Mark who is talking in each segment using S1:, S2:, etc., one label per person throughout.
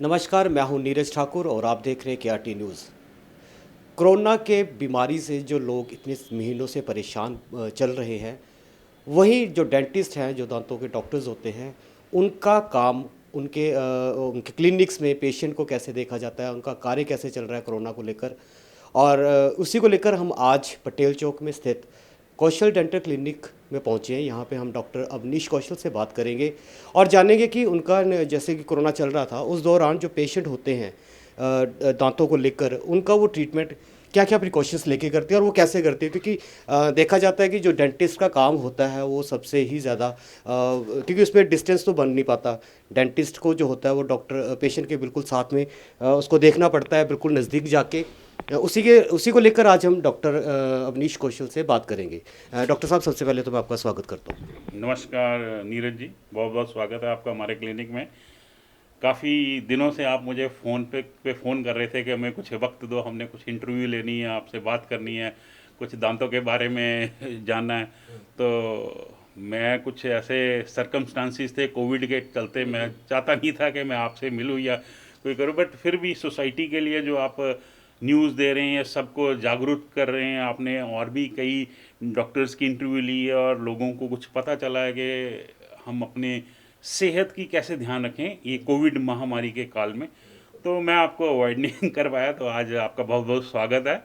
S1: नमस्कार, मैं हूं नीरज ठाकुर और आप देख रहे हैं केआरटी न्यूज़। कोरोना के बीमारी से जो लोग इतने महीनों से परेशान चल रहे हैं, वहीं जो डेंटिस्ट हैं, जो दांतों के डॉक्टर्स होते हैं, उनका काम उनके क्लिनिक्स में पेशेंट को कैसे देखा जाता है, उनका कार्य कैसे चल रहा है कोरोना को लेकर। और उसी को लेकर हम आज पटेल चौक में स्थित कौशल डेंटल क्लिनिक में पहुंचे हैं। यहाँ पे हम डॉक्टर अवनीश कौशल से बात करेंगे और जानेंगे कि उनका जैसे कि कोरोना चल रहा था उस दौरान जो पेशेंट होते हैं दांतों को लेकर, उनका वो ट्रीटमेंट क्या क्या प्रिकॉशंस लेके करते हैं और वो कैसे करते हैं, क्योंकि देखा जाता है कि जो डेंटिस्ट का काम होता है वो सबसे ही ज़्यादा क्योंकि उसमें डिस्टेंस तो बन नहीं पाता। डेंटिस्ट को जो होता है वो डॉक्टर पेशेंट के बिल्कुल साथ में उसको देखना पड़ता है, बिल्कुल नज़दीक जाके। उसी को लेकर आज हम डॉक्टर अवनीश कौशल से बात करेंगे। डॉक्टर साहब, सबसे पहले तो मैं आपका स्वागत करता हूँ।
S2: नमस्कार नीरज जी, बहुत बहुत स्वागत है आपका हमारे क्लिनिक में। काफ़ी दिनों से आप मुझे फ़ोन पे फ़ोन कर रहे थे कि हमें कुछ वक्त दो, हमने कुछ इंटरव्यू लेनी है, आपसे बात करनी है, कुछ दांतों के बारे में जानना है। तो मैं कुछ ऐसे सरकमस्टांसिस थे कोविड के चलते, मैं चाहता नहीं था कि मैं आपसे मिलूँ या कोई करूँ, बट फिर भी सोसाइटी के लिए जो आप न्यूज़ दे रहे हैं, सबको जागरूक कर रहे हैं, आपने और भी कई डॉक्टर्स की इंटरव्यू ली है और लोगों को कुछ पता चला है कि हम अपने सेहत की कैसे ध्यान रखें ये कोविड महामारी के काल में। तो मैं आपको अवॉइड नहीं कर पाया, तो आज आपका बहुत बहुत स्वागत है।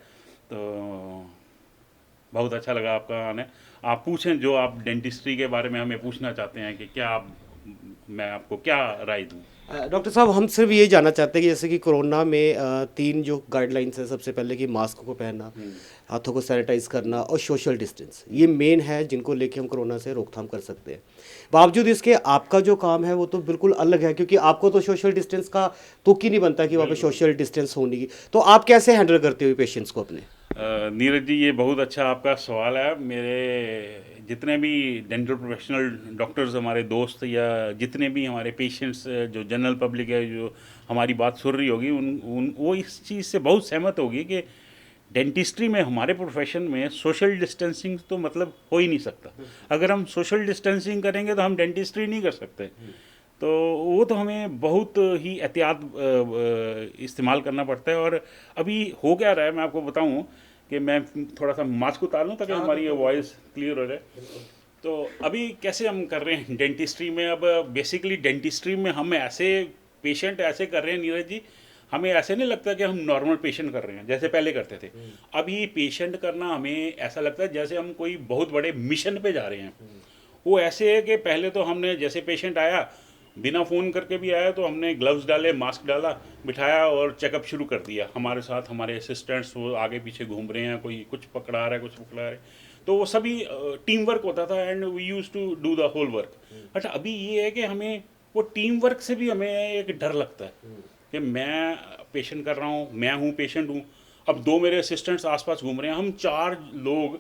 S2: तो बहुत अच्छा लगा आपका आने। आप पूछें जो आप डेंटिस्ट्री के बारे में हमें पूछना चाहते हैं कि क्या आप, मैं आपको क्या राय दूं।
S1: डॉक्टर साहब, हम सिर्फ ये जानना चाहते हैं कि जैसे कि कोरोना में तीन जो गाइडलाइंस है, सबसे पहले कि मास्क को पहनना, हाथों को सैनिटाइज करना और सोशल डिस्टेंस, ये मेन है जिनको लेके हम कोरोना से रोकथाम कर सकते हैं। बावजूद इसके आपका जो काम है वो तो बिल्कुल अलग है, क्योंकि आपको तो सोशल डिस्टेंस का तुक ही नहीं बनता कि वहाँ पे सोशल डिस्टेंस होने की। तो आप कैसे हैंडल करते हो पेशेंट्स को अपने?
S2: नीरज जी, ये बहुत अच्छा आपका सवाल है। मेरे जितने भी डेंटल प्रोफेशनल डॉक्टर्स, हमारे दोस्त या जितने भी हमारे पेशेंट्स, जो जनरल पब्लिक है जो हमारी बात सुन रही होगी, उन उन वो इस चीज़ से बहुत सहमत होगी कि डेंटिस्ट्री में, हमारे प्रोफेशन में सोशल डिस्टेंसिंग तो मतलब हो ही नहीं सकता। अगर हम सोशल डिस्टेंसिंग करेंगे तो हम डेंटिस्ट्री नहीं कर सकते। तो वो तो हमें बहुत ही एहतियात इस्तेमाल करना पड़ता है। और अभी हो क्या रहा है, मैं आपको बताऊं कि मैं थोड़ा सा मास्क उतार लूँ ताकि हमारी ये वॉइस क्लियर हो जाए। तो अभी कैसे हम कर रहे हैं डेंटिस्ट्री में, अब बेसिकली डेंटिस्ट्री में हम ऐसे पेशेंट ऐसे कर रहे हैं नीरज जी, हमें ऐसे नहीं लगता कि हम नॉर्मल पेशेंट कर रहे हैं जैसे पहले करते थे। अभी पेशेंट करना हमें ऐसा लगता है जैसे हम कोई बहुत बड़े मिशन पे जा रहे हैं। वो ऐसे है कि पहले तो हमने, जैसे पेशेंट आया, बिना फ़ोन करके भी आया तो हमने ग्लव्स डाले, मास्क डाला, बिठाया और चेकअप शुरू कर दिया। हमारे साथ हमारे असिस्टेंट्स वो आगे पीछे घूम रहे हैं, कोई कुछ पकड़ा रहा है, कुछ पकड़ा रहा है। तो वो सभी टीम वर्क होता था and we use to do the whole work. अच्छा, अभी ये है कि हमें वो टीम वर्क से भी हमें एक डर लगता है कि मैं पेशेंट कर रहा हूँ, मैं हूँ पेशेंट हूँ, अब दो मेरे असिस्टेंट्स आसपास घूम रहे हैं, हम चार लोग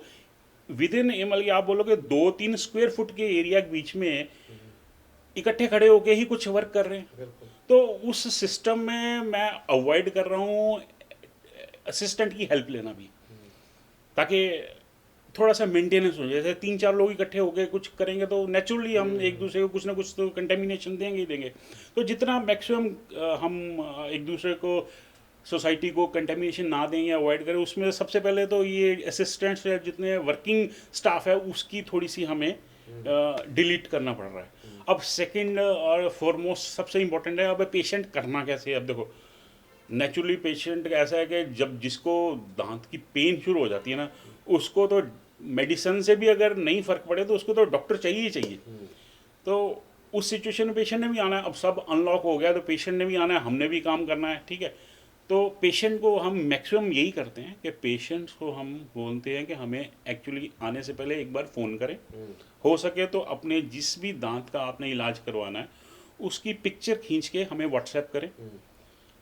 S2: विद इन, मतलब आप बोलोगे 2-3 स्क्वायर फुट के एरिया के बीच में इकट्ठे खड़े होके ही कुछ वर्क कर रहे हैं। तो उस सिस्टम में मैं अवॉइड कर रहा हूँ असिस्टेंट की हेल्प लेना भी, ताकि थोड़ा सा मेंटेनेंस हो जाए। जैसे 3-4 लोग इकट्ठे होकर कुछ करेंगे तो नेचुरली हम एक दूसरे को कुछ ना कुछ तो कंटेमिनेशन देंगे ही देंगे। तो जितना मैक्सिमम हम एक दूसरे को, सोसाइटी को कंटेमिनेशन ना दें या अवॉइड करें, उसमें सबसे पहले तो ये असिस्टेंट्स या जितने वर्किंग स्टाफ है उसकी थोड़ी सी हमें डिलीट करना पड़ रहा है। अब सेकंड और फॉरमोस्ट सबसे इम्पोर्टेंट है, अब पेशेंट करना कैसे है। अब देखो, नेचुरली पेशेंट ऐसा है कि जब जिसको दांत की पेन शुरू हो जाती है ना, उसको तो मेडिसिन से भी अगर नहीं फ़र्क पड़े तो उसको तो डॉक्टर चाहिए ही चाहिए। तो उस सिचुएशन में पेशेंट ने भी आना है। अब सब अनलॉक हो गया तो पेशेंट ने भी आना है, हमने भी काम करना है, ठीक है। तो पेशेंट को हम मैक्सिमम यही करते हैं कि पेशेंट्स को हम बोलते हैं कि हमें एक्चुअली आने से पहले एक बार फ़ोन करें। हो सके तो अपने जिस भी दांत का आपने इलाज करवाना है उसकी पिक्चर खींच के हमें व्हाट्सएप करें,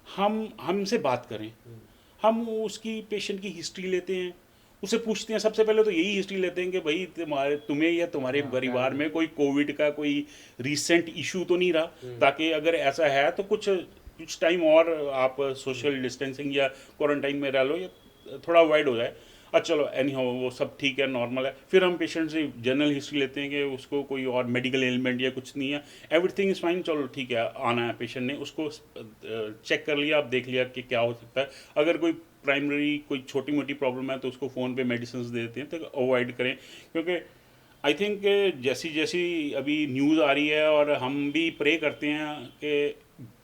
S2: हम हमसे बात करें। हम उसकी पेशेंट की हिस्ट्री लेते हैं, उसे पूछते हैं। सबसे पहले तो यही हिस्ट्री लेते हैं कि भाई तुम्हें या तुम्हारे परिवार में कोई कोविड का कोई रिसेंट इशू तो नहीं रहा, ताकि अगर ऐसा है तो कुछ कुछ टाइम और आप सोशल डिस्टेंसिंग या क्वारंटाइन में रह लो या थोड़ा अवॉइड हो जाए। चलो एनी हाउ वो सब ठीक है, नॉर्मल है। फिर हम पेशेंट से जनरल हिस्ट्री लेते हैं कि उसको कोई और मेडिकल एलिमेंट या कुछ नहीं है, एवरीथिंग इज़ फाइन, चलो ठीक है, आना है पेशेंट ने, उसको चेक कर लिया, आप देख लिया कि क्या हो सकता है। अगर कोई प्राइमरी कोई छोटी मोटी प्रॉब्लम है तो उसको फ़ोन पे मेडिसिन दे देते हैं, तो अवॉइड करें। क्योंकि आई थिंक जैसी जैसी अभी न्यूज़ आ रही है और हम भी प्रे करते हैं कि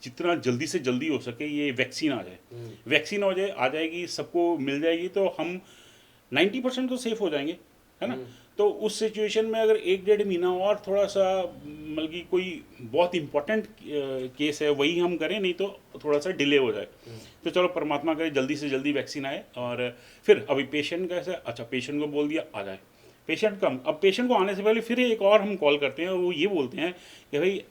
S2: जितना जल्दी से जल्दी हो सके ये वैक्सीन आ जाए। वैक्सीन हो जाए, आ जाएगी, सबको मिल जाएगी, तो हम 90% तो सेफ हो जाएंगे, है ना। तो उस सिचुएशन में अगर 1 डेढ़ महीना और थोड़ा सा मतलब कि कोई बहुत इंपॉर्टेंट केस है वही हम करें, नहीं तो थोड़ा सा डिले हो जाए। तो चलो परमात्मा करे जल्दी से जल्दी वैक्सीन आए। और फिर अभी पेशेंट कैसे, अच्छा पेशेंट को बोल दिया आ जाए, पेशेंट कम, अब पेशेंट को आने से पहले फिर एक और हम कॉल करते हैं, वो ये बोलते हैं कि भाई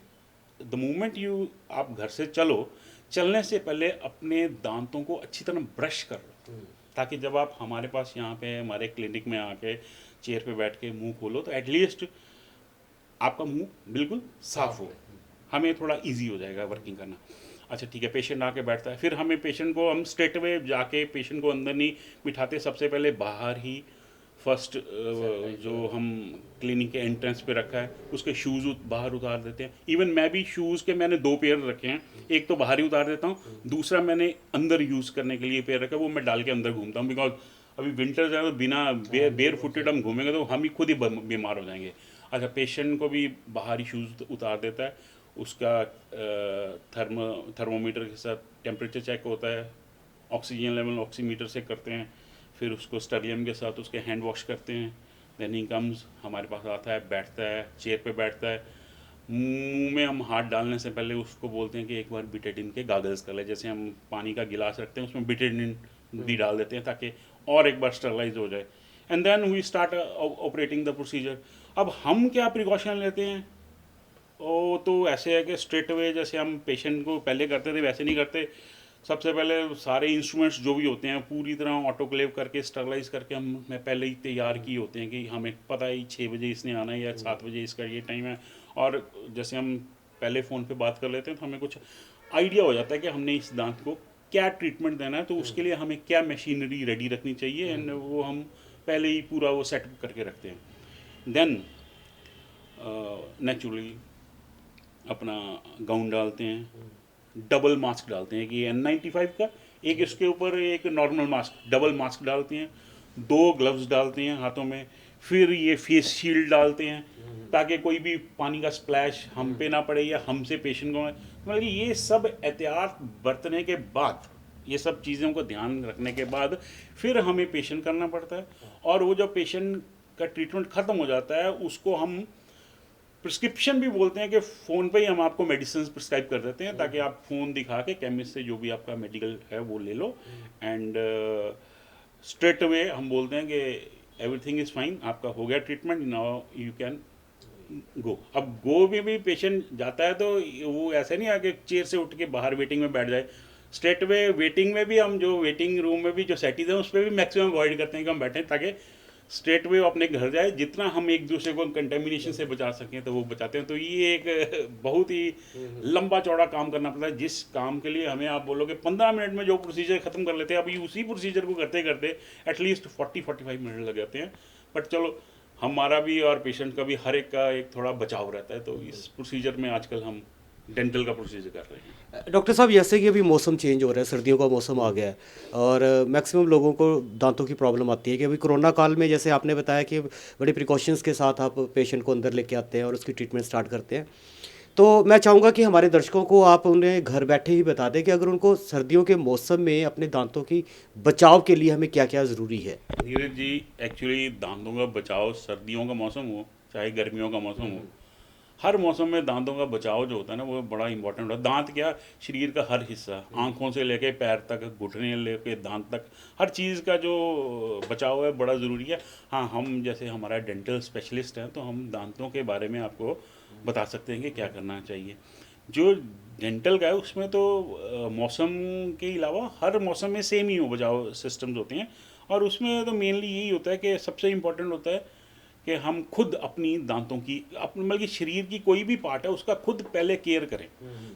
S2: द मोमेंट यू आप घर से चलो, चलने से पहले अपने दांतों को अच्छी तरह ब्रश कर लो, ताकि जब आप हमारे पास यहाँ पे हमारे क्लिनिक में आके चेयर पे बैठ के मुंह खोलो तो एटलीस्ट आपका मुंह बिल्कुल साफ हो, हमें थोड़ा इजी हो जाएगा वर्किंग करना। अच्छा ठीक है, पेशेंट आके बैठता है, फिर हमें पेशेंट को हम स्ट्रेट अवे जाके पेशेंट को अंदर नहीं बिठाते, सबसे पहले बाहर ही फर्स्ट जो हम क्लिनिक के एंट्रेंस पे रखा है उसके शूज़ बाहर उतार देते हैं। इवन मैं भी शूज़ के मैंने 2 पेयर रखे हैं, एक तो बाहर ही उतार देता हूँ, दूसरा मैंने अंदर यूज़ करने के लिए पेयर रखा है, वो मैं डाल के अंदर घूमता हूँ। बिकॉज अभी विंटर्स है तो बिना बेयर फुटेड हम घूमेंगे तो हम ही खुद ही बीमार हो जाएंगे। अच्छा, पेशेंट को भी बाहर ही शूज़ उतार देता है, उसका थर्मोमीटर के साथ टेम्परेचर चेक होता है, ऑक्सीजन लेवल ऑक्सीमीटर से करते हैं, फिर उसको स्टरियम के साथ उसके हैंड वॉश करते हैं। देन ही कम्स हमारे पास आता है, बैठता है, चेयर पे बैठता है, मुंह में हम हाथ डालने से पहले उसको बोलते हैं कि एक बार बिटेडिन के गागल्स कर ले, जैसे हम पानी का गिलास रखते हैं उसमें बिटेडिन भी डाल देते हैं ताकि और एक बार स्टरलाइज हो जाए। And then we start operating the procedure. अब हम क्या प्रिकॉशन लेते हैं, वो तो ऐसे है कि स्ट्रेट अवे जैसे हम पेशेंट को पहले करते थे वैसे नहीं करते। सबसे पहले सारे इंस्ट्रूमेंट्स जो भी होते हैं पूरी तरह ऑटोक्लेव करके स्टरलाइज करके हम पहले ही तैयार किए होते हैं कि हमें पता है 6 बजे इसने आना है या 7 बजे इसका ये टाइम है। और जैसे हम पहले फ़ोन पे बात कर लेते हैं तो हमें कुछ आइडिया हो जाता है कि हमने इस दांत को क्या ट्रीटमेंट देना है, तो उसके लिए हमें क्या मशीनरी रेडी रखनी चाहिए, एंड वो हम पहले ही पूरा वो सेटअप करके रखते हैं। देन नेचुरली अपना गाउन डालते हैं, डबल मास्क डालते हैं कि N95 का, एक इसके ऊपर एक नॉर्मल मास्क, डबल मास्क डालते हैं, 2 ग्लव्स डालते हैं हाथों में, फिर ये फेस शील्ड डालते हैं ताकि कोई भी पानी का स्प्लैश हम पे ना पड़े या हमसे पेशेंट को। मतलब ये सब एहतियात बरतने के बाद, ये सब चीज़ों को ध्यान रखने के बाद फिर हमें पेशेंट करना पड़ता है। और वो जब पेशेंट का ट्रीटमेंट ख़त्म हो जाता है उसको हम प्रिस्क्रिप्शन भी बोलते हैं कि फ़ोन पे ही हम आपको मेडिसिन प्रिस्क्राइब कर देते हैं ताकि आप फ़ोन दिखा के केमिस्ट से जो भी आपका मेडिकल है वो ले लो, एंड स्ट्रेट अवे हम बोलते हैं कि एवरीथिंग इज़ फाइन, आपका हो गया treatment, now you can go. अब गो में भी पेशेंट जाता है तो वो ऐसे नहीं आके चेयर से उठ के बाहर वेटिंग में बैठ जाए। स्ट्रेट अवे वेटिंग में भी हम जो वेटिंग रूम में भी जो सेटिंग है उस पर भी मैक्सिमम अवॉइड करते हैं कि हम बैठें ताकि स्ट्रेट वे अपने घर जाए, जितना हम एक दूसरे को कंटेमिनेशन से बचा सकें तो वो बचाते हैं। तो ये एक बहुत ही लंबा चौड़ा काम करना पड़ता है, जिस काम के लिए हमें आप बोलोगे 15 मिनट में जो प्रोसीजर ख़त्म कर लेते हैं, अभी उसी प्रोसीजर को करते करते एटलीस्ट 40-45 मिनट लग जाते हैं। बट चलो हमारा भी और पेशेंट का भी हर एक का एक थोड़ा बचाव रहता है, तो इस प्रोसीजर में आजकल हम डेंटल का प्रोसीजर कर रहे हैं।
S1: डॉक्टर साहब, जैसे कि अभी मौसम चेंज हो रहा है, सर्दियों का मौसम आ गया है और मैक्सिमम लोगों को दांतों की प्रॉब्लम आती है कि अभी कोरोना काल में जैसे आपने बताया कि बड़े प्रिकॉशंस के साथ आप पेशेंट को अंदर लेके आते हैं और उसकी ट्रीटमेंट स्टार्ट करते हैं। तो मैं चाहूँगा कि हमारे दर्शकों को आप उन्हें घर बैठे ही बता दें कि अगर उनको सर्दियों के मौसम में अपने दांतों की बचाव के लिए हमें क्या क्या ज़रूरी है।
S2: नीरज जी, एक्चुअली दांतों का बचाव सर्दियों का मौसम हो चाहे गर्मियों का मौसम हो, हर मौसम में दांतों का बचाव जो होता है ना वो बड़ा इंपॉर्टेंट होता है। दांत क्या, शरीर का हर हिस्सा, आंखों से लेके पैर तक, घुटने लेके दांत तक, हर चीज़ का जो बचाव है बड़ा ज़रूरी है। हाँ, हम जैसे हमारा डेंटल स्पेशलिस्ट हैं तो हम दांतों के बारे में आपको बता सकते हैं कि क्या करना चाहिए। जो डेंटल का है उसमें तो मौसम के अलावा हर मौसम में सेम ही हो बचाव सिस्टम्स होते हैं, और उसमें तो मेनली यही होता है कि सबसे इम्पोर्टेंट होता है कि हम खुद अपनी दांतों की, अपने मतलब कि शरीर की कोई भी पार्ट है उसका खुद पहले केयर करें।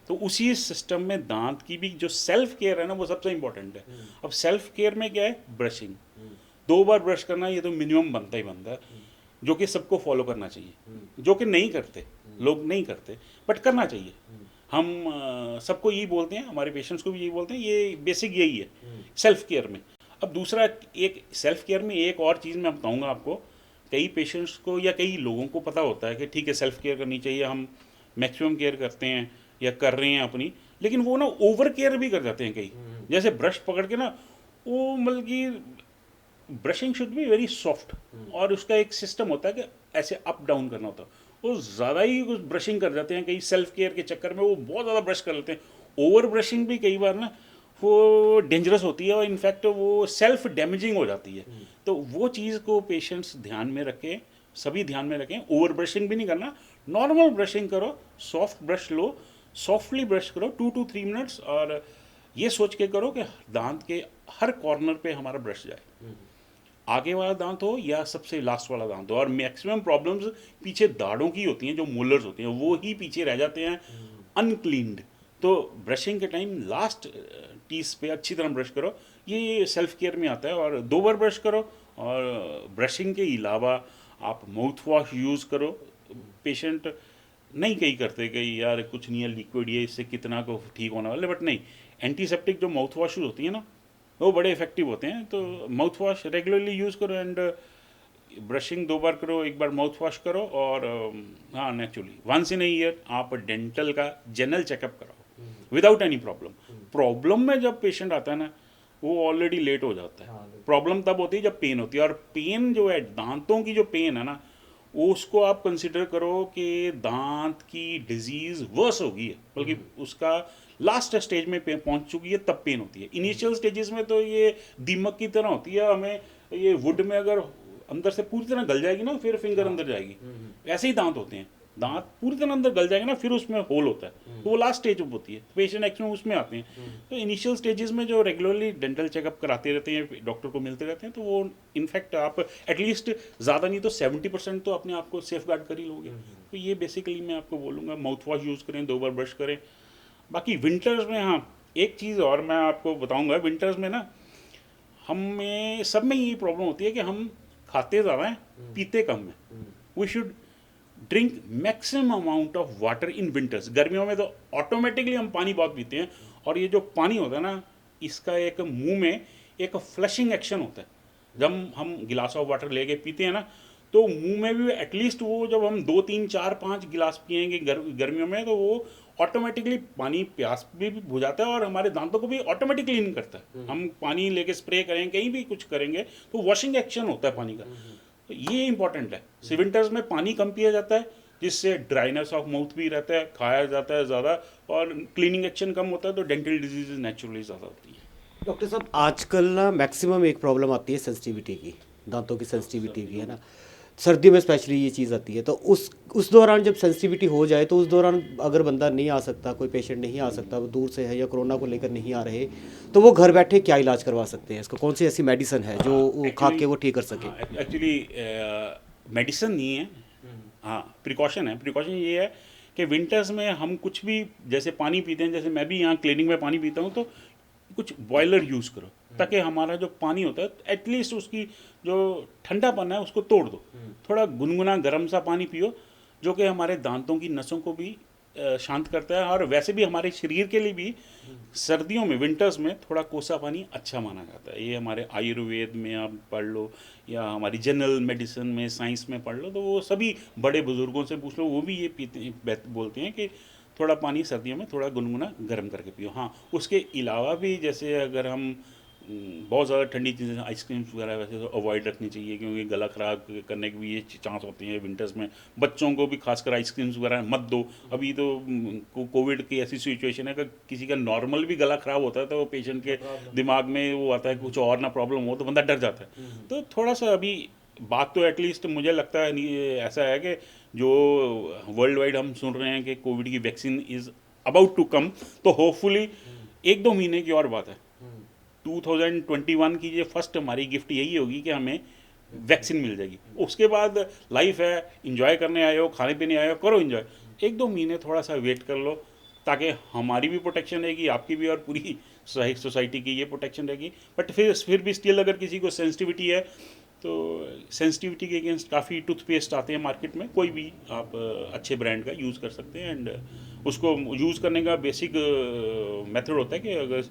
S2: तो उसी सिस्टम में दांत की भी जो सेल्फ केयर है ना वो सबसे इम्पोर्टेंट है। अब सेल्फ केयर में क्या है, ब्रशिंग, 2 बार ब्रश करना ये तो मिनिमम बनता ही बनता है, जो कि सबको फॉलो करना चाहिए, जो कि नहीं करते, लोग नहीं करते, बट करना चाहिए। हम सबको यही बोलते हैं, हमारे पेशेंट्स को भी यही बोलते हैं, ये बेसिक यही है सेल्फ केयर में। अब दूसरा एक सेल्फ केयर में एक और चीज़ मैं बताऊंगा आपको। कई पेशेंट्स को या कई लोगों को पता होता है कि ठीक है सेल्फ केयर करनी चाहिए, हम मैक्सिमम केयर करते हैं या कर रहे हैं अपनी, लेकिन वो ना ओवर केयर भी कर जाते हैं कई। जैसे ब्रश पकड़ के ना, वो मतलब कि brushing should be very soft, और उसका एक सिस्टम होता है कि ऐसे अप डाउन करना होता है। वो ज़्यादा ही कुछ ब्रशिंग कर जाते हैं कई, सेल्फ केयर के चक्कर में वो बहुत ज़्यादा ब्रश कर लेते हैं। ओवर ब्रशिंग भी कई बार ना वो डेंजरस होती है, और इनफैक्ट वो सेल्फ डैमेजिंग हो जाती है। तो वो चीज़ को पेशेंट्स ध्यान में रखें, सभी ध्यान में रखें। ओवर ब्रशिंग भी नहीं करना, नॉर्मल ब्रशिंग करो, सॉफ्ट ब्रश लो, सॉफ्टली ब्रश करो 2 to 3 मिनट्स, और ये सोच के करो कि दांत के हर कॉर्नर पे हमारा ब्रश जाए, आगे वाला दांत हो या सबसे लास्ट वाला दांत हो। और मैक्सिमम प्रॉब्लम्स पीछे दाढ़ों की होती हैं, जो मोलर्स होती हैं वो ही पीछे रह जाते हैं अनक्लीन्ड। तो ब्रशिंग के टाइम लास्ट टीथ पे अच्छी तरह ब्रश करो, ये सेल्फ केयर में आता है। और 2 बार ब्रश करो, और ब्रशिंग के अलावा आप माउथ वॉश यूज़ करो। पेशेंट नहीं कहीं करते कहीं यार कुछ नहीं है, लिक्विड ये, इससे कितना को ठीक होने वाले, बट नहीं, एंटीसेप्टिक जो माउथ वॉश होती है ना, वो बड़े इफेक्टिव होते हैं। तो माउथ वॉश रेगुलरली यूज़ करो, एंड ब्रशिंग 2 बार करो, 1 बार माउथ वॉश करो। और हाँ, नेचुरली वंस इन ईयर आप डेंटल का जनरल चेकअप कराओ विदाउट एनी प्रॉब्लम। प्रॉब्लम में जब पेशेंट आता है ना, वो ऑलरेडी लेट हो जाता है। प्रॉब्लम तब होती है जब पेन होती है, और पेन जो है, दांतों की जो पेन है ना, उसको आप कंसिडर करो कि दांत की डिजीज़ वर्स हो गई है, बल्कि उसका लास्ट स्टेज में पहुंच चुकी है, तब पेन होती है। इनिशियल स्टेजेस में तो ये दीमक की तरह होती है, हमें ये वुड में अगर अंदर से पूरी तरह गल जाएगी ना, फिर फिंगर अंदर जाएगी। ऐसे ही दांत होते हैं, दांत पूरी तरह अंदर गल जाएगा ना, फिर उसमें होल होता है, तो वो लास्ट स्टेज होती है। पेशेंट एक्चुअली उसमें आते हैं। तो इनिशियल स्टेजेस में जो रेगुलरली डेंटल चेकअप कराते रहते हैं, डॉक्टर को मिलते रहते हैं, तो वो इनफैक्ट आप एटलीस्ट ज़्यादा नहीं तो 70% तो अपने आप को सेफ गार्ड कर ही लोगे। तो ये बेसिकली मैं आपको बोलूँगा, माउथ वॉश यूज़ करें, 2 बार ब्रश करें। बाकी विंटर्स में, हाँ, एक चीज़ और मैं आपको बताऊँगा, विंटर्स में ना हमें सब में ये प्रॉब्लम होती है कि हम खाते ज़्यादा हैं, पीते कम हैं। We should drink maximum amount of water in winters. गर्मियों में तो ऑटोमेटिकली हम पानी बहुत पीते हैं, और ये जो पानी होता है ना, इसका एक मुंह में एक फ्लशिंग एक्शन होता है। जब हम गिलास ऑफ वाटर लेके पीते हैं ना, तो मुंह में भी एटलीस्ट वो, जब हम 2 3 4 5 गिलास पिएंगे गर्मियों में, तो वो ऑटोमेटिकली पानी प्यास भी बुझाता है, और हमारे दांतों को भी ऑटोमेटिकली क्लीन करता है। हम पानी लेके स्प्रे करें, कहीं भी कुछ करेंगे, तो वॉशिंग एक्शन होता है पानी का। तो ये इंपॉर्टेंट है। विंटर्स में पानी कम पिया जाता है, जिससे ड्राइनेस ऑफ माउथ भी रहता है, खाया जाता है ज़्यादा, और क्लीनिंग एक्शन कम होता है, तो डेंटल डिजीज नेचुरली ज़्यादा होती है।
S1: डॉक्टर साहब, आजकल ना मैक्सिमम एक प्रॉब्लम आती है सेंसिटिविटी की, दांतों की सेंसिटिविटी की, है ना। सर्दियों में स्पेशली ये चीज़ आती है। तो उस दौरान जब सेंसिटिविटी हो जाए, तो उस दौरान अगर बंदा नहीं आ सकता, कोई पेशेंट नहीं आ सकता, वो दूर से है या कोरोना को लेकर नहीं आ रहे, तो वो घर बैठे क्या इलाज करवा सकते हैं? इसका कौन सी ऐसी मेडिसिन है जो वो खा के वो ठीक कर सके?
S2: एक्चुअली मेडिसिन नहीं है, हाँ, प्रिकॉशन है। प्रिकॉशन ये है कि विंटर्स में हम कुछ भी, जैसे पानी पीते हैं, जैसे मैं भी यहाँ क्लिनिक में पानी पीता हूँ, तो कुछ बॉयलर यूज़ करो, ताकि हमारा जो पानी होता है एटलीस्ट उसकी जो ठंडापन है उसको तोड़ दो। थोड़ा गुनगुना गर्म सा पानी पियो, जो कि हमारे दांतों की नसों को भी शांत करता है, और वैसे भी हमारे शरीर के लिए भी सर्दियों में, विंटर्स में थोड़ा कोसा पानी अच्छा माना जाता है। ये हमारे आयुर्वेद में आप पढ़ लो, या हमारी जनरल मेडिसिन में, साइंस में पढ़ लो, तो वो सभी बड़े बुजुर्गों से पूछ लो, वो भी ये पीते बोलते हैं कि थोड़ा पानी सर्दियों में थोड़ा गुनगुना गर्म करके पियो। हाँ, उसके अलावा भी जैसे अगर हम बहुत ज़्यादा ठंडी चीज़ें, आइसक्रीम्स वगैरह वैसे तो अवॉइड रखनी चाहिए, क्योंकि गला ख़राब करने के भी ये चांस होते हैं विंटर्स में। बच्चों को भी खासकर आइसक्रीम्स वगैरह मत दो। अभी तो कोविड की ऐसी सिचुएशन है कि किसी का नॉर्मल भी गला ख़राब होता है, तो पेशेंट के दिमाग में वो आता है कुछ और ना प्रॉब्लम हो, तो बंदा डर जाता है। तो थोड़ा सा अभी बात तो एटलीस्ट मुझे लगता है ऐसा है कि जो वर्ल्ड वाइड हम सुन रहे हैं कि कोविड की vaccine is about to come, तो होपफुली 1-2 महीने की और बात है, 2021 की ये फर्स्ट हमारी गिफ्ट यही होगी कि हमें वैक्सीन मिल जाएगी। उसके बाद लाइफ है, इंजॉय करने आए हो, खाने पीने आए हो, करो इंजॉय। 1-2 महीने थोड़ा सा वेट कर लो, ताकि हमारी भी प्रोटेक्शन रहेगी, आपकी भी, और पूरी सोसाइटी की ये प्रोटेक्शन रहेगी। बट फिर भी स्टिल अगर किसी को सेंसिटिविटी है तो सेंसिटिविटी के अगेंस्ट काफ़ी टूथपेस्ट आते हैं मार्केट में, कोई भी आप अच्छे ब्रांड का यूज़ कर सकते हैं। एंड उसको यूज़ करने का बेसिक मेथड होता है कि अगर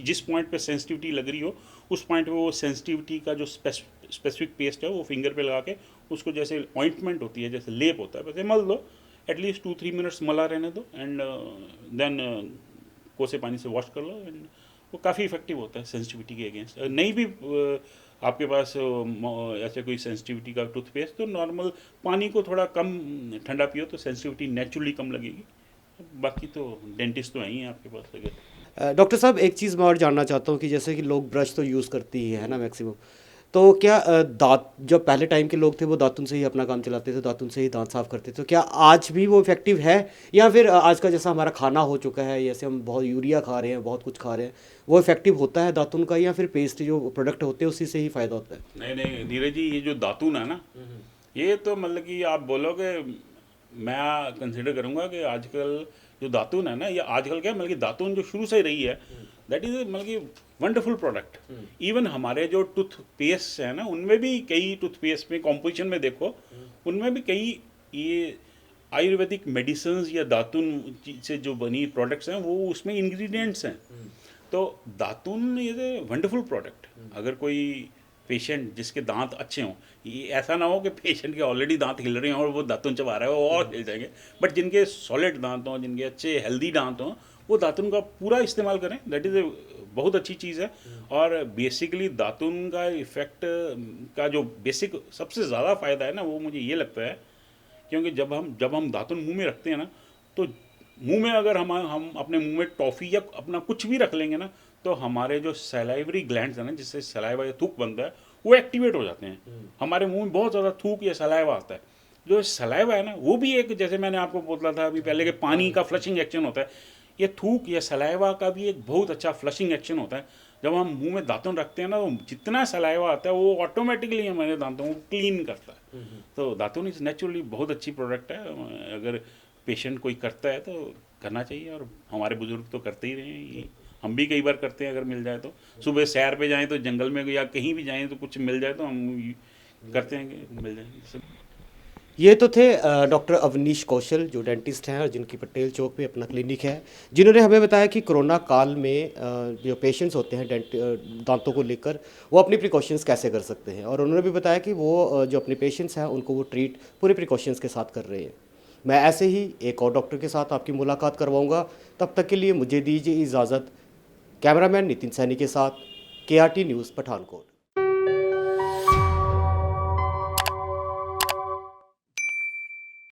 S2: जिस पॉइंट पे सेंसिटिविटी लग रही हो उस पॉइंट पे वो सेंसिटिविटी का जो स्पेसिफिक पेस्ट है वो फिंगर पे लगा के उसको जैसे ऑइंटमेंट होती है, जैसे लेप होता है, वैसे मल दो। एटलीस्ट 2-3 मिनट्स मला रहने दो एंड देन कोसे पानी से वॉश कर लो एंड वो काफ़ी इफेक्टिव होता है सेंसिटिविटी के अगेंस्ट। नहीं भी आपके पास ऐसे कोई सेंसिटिविटी का टूथपेस्ट, तो नॉर्मल पानी को थोड़ा कम ठंडा पियो तो सेंसिटिविटी नेचुरली कम लगेगी। बाकी तो डेंटिस्ट तो हैं ही आपके पास अगर।
S1: डॉक्टर साहब एक चीज़ मैं और जानना चाहता हूँ कि जैसे कि लोग ब्रश तो यूज़ करते ही है ना मैक्सिमम, तो क्या दांत जब पहले टाइम के लोग थे वो दातुन से ही अपना काम चलाते थे, दातुन से ही दांत साफ करते थे, तो क्या आज भी वो इफेक्टिव है या फिर आज का जैसा हमारा खाना हो चुका है, जैसे हम बहुत यूरिया खा रहे हैं, बहुत कुछ खा रहे हैं, वो इफेक्टिव होता है दातुन का या फिर पेस्ट जो प्रोडक्ट होते हैं उसी से ही फ़ायदा होता है?
S2: नहीं नहीं नीरज जी, ये जो दातुन है ना, ये तो मतलब कि आप बोलोगे, मैं कंसिडर करूँगा कि आजकल जो दातुन है ना, ये आजकल क्या मतलब कि दातुन जो शुरू से ही रही है दैट इज़ मतलब कि वंडरफुल प्रोडक्ट। इवन हमारे जो टूथपेस्ट है ना, उनमें भी कई टूथपेस्ट में कॉम्पोजिशन में देखो, उनमें भी कई ये आयुर्वेदिक मेडिसिन या दातुन से जो बनी प्रोडक्ट्स हैं वो उसमें इंग्रेडिएंट्स हैं। तो दातुन इज़ ए वंडरफुल प्रोडक्ट। अगर कोई पेशेंट जिसके दांत अच्छे हों, ये ऐसा ना हो कि पेशेंट के ऑलरेडी दांत हिल रहे हैं और वो दातुन चबा रहा है, वो और हिल जाएंगे। बट जिनके सॉलिड दांत हों, जिनके अच्छे हेल्दी दांत हों, वो दातुन का पूरा इस्तेमाल करें। दैट इज़ ए बहुत अच्छी चीज़ है। और बेसिकली दातुन का इफ़ेक्ट का जो बेसिक सबसे ज़्यादा फ़ायदा है ना, वो मुझे ये लगता है क्योंकि जब हम दातुन मुंह में रखते हैं ना, तो मुंह में अगर हम अपने मुंह में टॉफ़ी या अपना कुछ भी रख लेंगे ना, तो हमारे जो सलाइवरी ग्लैंड्स है ना, जिससे सलाइवा या थूक बनता है, वो एक्टिवेट हो जाते हैं। हमारे मुंह में बहुत ज़्यादा थूक या सलाइवा आता है। जो सलाइवा है ना, वो भी एक, जैसे मैंने आपको बोला था अभी पहले कि पानी का फ्लशिंग एक्शन होता है, ये थूक या सलाइवा का भी एक बहुत अच्छा फ्लशिंग एक्शन होता है। जब हम मुंह में दातुन रखते हैं ना, तो जितना सलाइवा आता है वो ऑटोमेटिकली हमारे दांतों को क्लीन करता है। तो दातुन इज़ नेचुरली बहुत अच्छी प्रोडक्ट है। अगर पेशेंट कोई करता है तो करना चाहिए, और हमारे बुजुर्ग तो करते ही रहे हैं, हम भी कई बार करते हैं। अगर मिल जाए तो सुबह सैर पे जाएं तो जंगल में या कहीं भी जाएं तो कुछ मिल जाए तो हम करते हैं कि मिल जाएंगे सब।
S1: ये तो थे डॉक्टर अवनीश कौशल जो डेंटिस्ट हैं और जिनकी पटेल चौक पे अपना क्लिनिक है, जिन्होंने हमें बताया कि कोरोना काल में जो पेशेंट्स होते हैं दांतों को लेकर वो अपनी प्रिकॉशंस कैसे कर सकते हैं, और उन्होंने भी बताया कि वो जो अपने पेशेंट्स हैं उनको वो ट्रीट पूरे प्रिकॉशंस के साथ कर रहे हैं। मैं ऐसे ही एक और डॉक्टर के साथ आपकी मुलाकात करवाऊँगा, तब तक के लिए मुझे दीजिए इजाज़त। कैमरामैन नितिन सैनी के साथ KRT न्यूज़ पठानकोट।